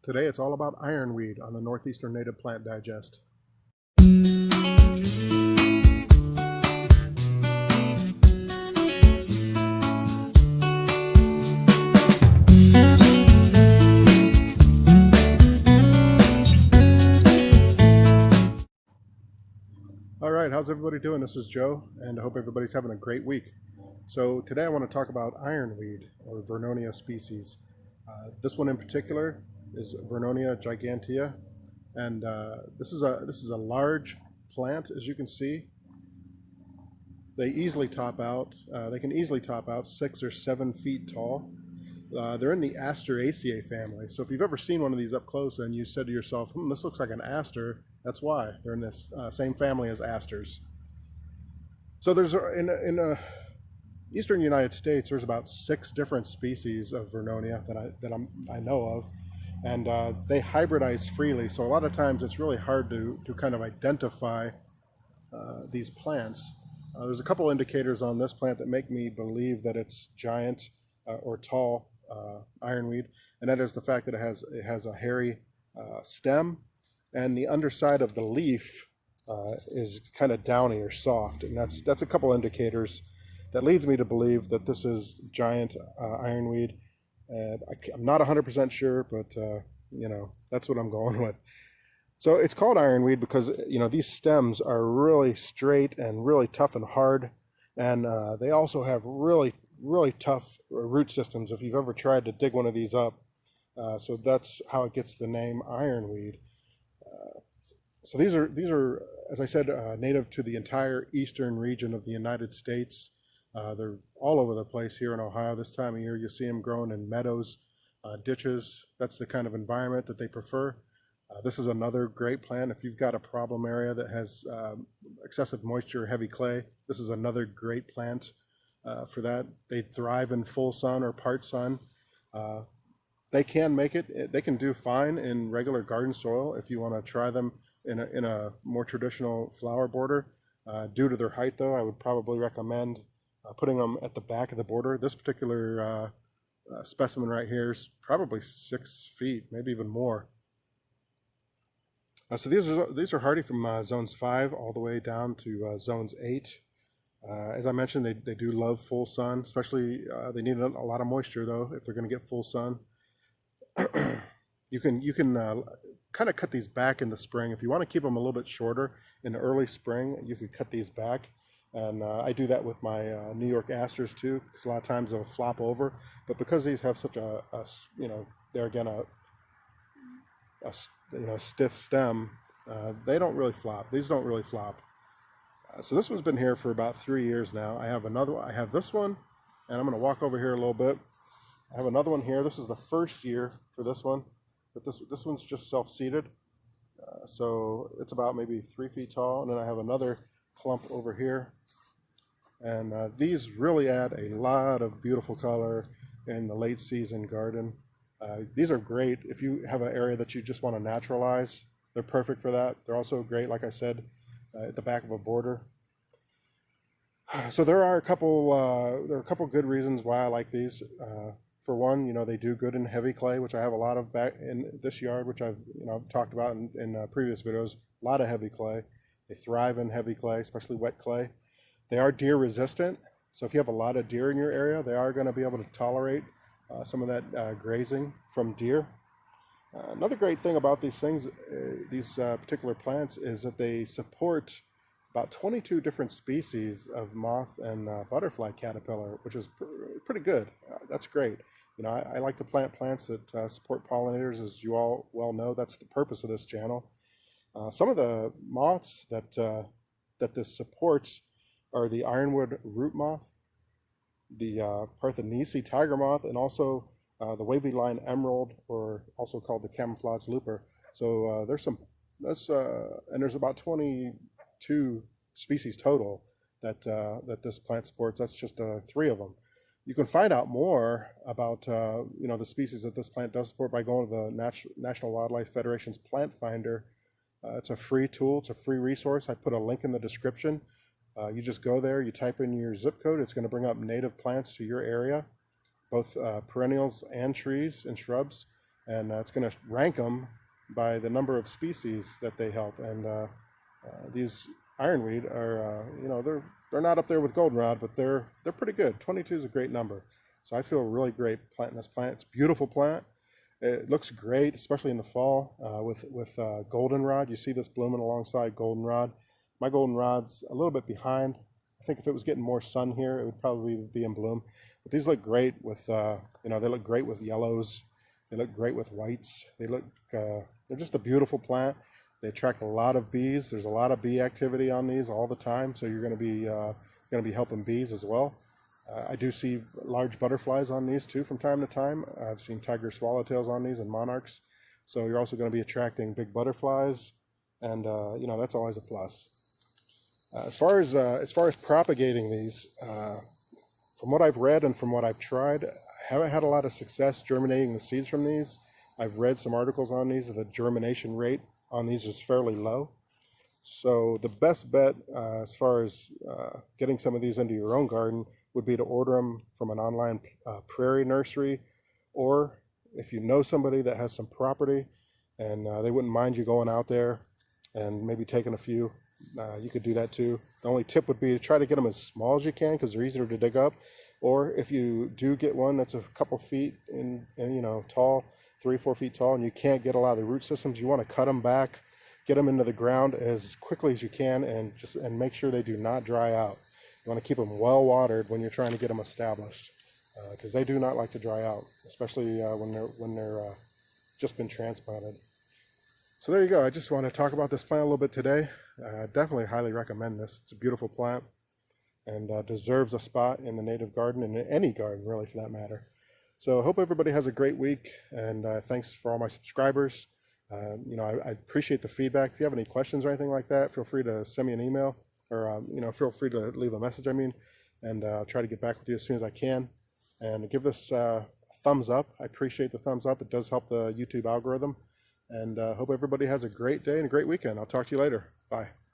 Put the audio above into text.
Today it's all about ironweed on the Northeastern Native Plant Digest. All right, how's everybody doing? This is Joe, and I hope everybody's having a great week. So today I want to talk about ironweed, or Vernonia species. This one in particular is Vernonia gigantea, and this is a large plant, as you can see. They can easily top out 6 or 7 feet tall. They're in the Asteraceae family. So if you've ever seen one of these up close and you said to yourself, this looks like an aster, that's why. They're in this same family as asters. So there's in eastern United States, there's about 6 different species of Vernonia that I know of, and they hybridize freely. So a lot of times it's really hard to kind of identify these plants. There's a couple indicators on this plant that make me believe that it's giant or tall ironweed, and that is the fact that it has a hairy stem, and the underside of the leaf is kind of downy or soft, and that's a couple indicators that leads me to believe that this is giant ironweed. I'm not 100% sure, but that's what I'm going with. So it's called ironweed because these stems are really straight and really tough and hard, and they also have really tough root systems if you've ever tried to dig one of these up. So that's how it gets the name ironweed. So these are, as I said, native to the entire eastern region of the United States. They're all over the place here in Ohio. This time of year you'll see them growing in meadows, ditches. That's the kind of environment that they prefer. This is another great plant. If you've got a problem area that has excessive moisture or heavy clay, this is another great plant for that. They thrive in full sun or part sun. They can do fine in regular garden soil if you want to try them in a more traditional flower border. Due to their height, though, I would probably recommend putting them at the back of the border. This particular specimen right here is probably 6 feet, maybe even more. So these are hardy from zones 5 all the way down to zones 8. As I mentioned, they do love full sun, especially they need a lot of moisture though if they're going to get full sun. You can kind of cut these back in the spring. If you want to keep them a little bit shorter in the early spring, you could cut these back. And I do that with my New York asters too, because a lot of times they'll flop over. But because these have such a stiff stem, they don't really flop. These don't really flop. So this one's been here for about 3 years now. I have this one, and I'm going to walk over here a little bit. I have another one here. This is the first year for this one, but this one's just self-seeded. So it's about maybe 3 feet tall, and then I have another clump over here. And these really add a lot of beautiful color in the late season garden. These are great if you have an area that you just want to naturalize. They're perfect for that. They're also great, like I said, at the back of a border. So there are a couple good reasons why I like these. For one, they do good in heavy clay, which I have a lot of back in this yard, which I've talked about in previous videos. A lot of heavy clay. They thrive in heavy clay, especially wet clay. They are deer resistant, so if you have a lot of deer in your area, they are going to be able to tolerate some of that grazing from deer. Another great thing about these things, these particular plants, is that they support about 22 different species of moth and butterfly caterpillar, which is pretty good. That's great. I like to plant plants that support pollinators, as you all well know. That's the purpose of this channel. Some of the moths that this supports are the ironwood root moth, the Parthenice tiger moth, and also the wavy line emerald, or also called the camouflage looper. So and there's about 22 species total that this plant supports. That's just 3 of them. You can find out more about the species that this plant does support by going to the National Wildlife Federation's Plant Finder. It's a free tool. It's a free resource. I put a link in the description. You just go there, you type in your zip code. It's going to bring up native plants to your area, both perennials and trees and shrubs. and it's going to rank them by the number of species that they help. And these ironweed are, they're not up there with goldenrod, but they're pretty good. 22 is a great number, so I feel really great planting this plant. It's a beautiful plant. It looks great, especially in the fall with goldenrod. You see this blooming alongside goldenrod. My goldenrod's a little bit behind. I think if it was getting more sun here, it would probably be in bloom. But these look great with, they look great with yellows. They look great with whites. They're just a beautiful plant. They attract a lot of bees. There's a lot of bee activity on these all the time, so you're going to be helping bees as well. I do see large butterflies on these too from time to time. I've seen tiger swallowtails on these and monarchs. So you're also going to be attracting big butterflies, and that's always a plus. As far as propagating these, from what I've read and from what I've tried, I haven't had a lot of success germinating the seeds from these. I've read some articles on these. The germination rate on these is fairly low. So the best bet as far as getting some of these into your own garden would be to order them from an online prairie nursery, or if you know somebody that has some property and they wouldn't mind you going out there and maybe taking a few, you could do that too. The only tip would be to try to get them as small as you can because they're easier to dig up. Or if you do get one that's a couple feet tall, 3-4 feet tall, and you can't get a lot of the root systems, you want to cut them back, get them into the ground as quickly as you can, and make sure they do not dry out. You want to keep them well watered when you're trying to get them established, because they do not like to dry out, especially when they're just been transplanted. So there you go. I just want to talk about this plant a little bit today. Definitely highly recommend this. It's a beautiful plant and deserves a spot in the native garden, and in any garden really for that matter. So I hope everybody has a great week, and thanks for all my subscribers. I appreciate the feedback. If you have any questions or anything like that, feel free to send me an email, or feel free to leave a message. And I'll try to get back with you as soon as I can. And give this a thumbs up. I appreciate the thumbs up. It does help the YouTube algorithm. And hope everybody has a great day and a great weekend. I'll talk to you later. Bye.